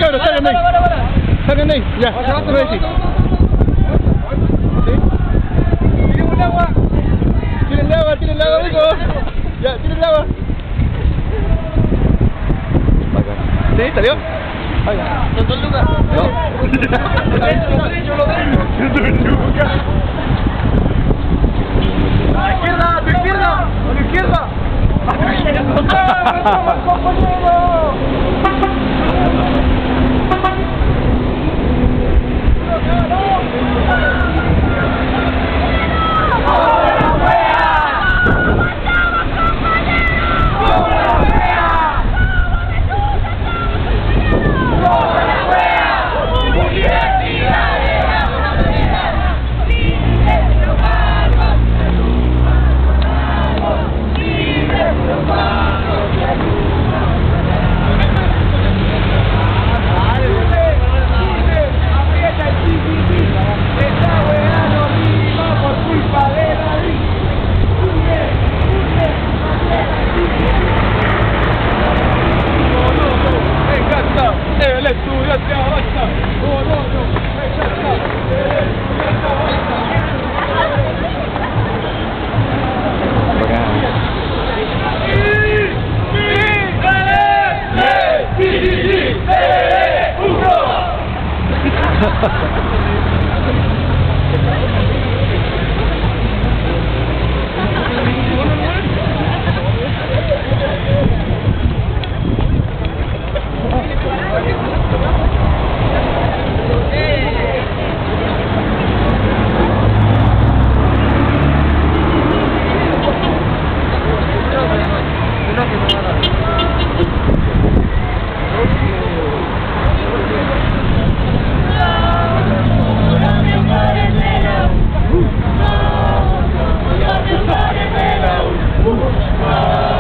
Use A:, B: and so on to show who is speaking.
A: cabros, salgan de ahí. Salgan de ahí, ya, te voy a decir. Tiren el agua. Tiren el agua, amigo. Ya, tiren el agua. ¿Sí? ¿Salió? ¿Son 2 lucas? No. Yo lo veo. ¡A la izquierda! ¡A tu izquierda! ¡A la izquierda! ¡A tu izquierda! ¡Compañero! El estudiante avanza. Oh, no.
B: Vamos!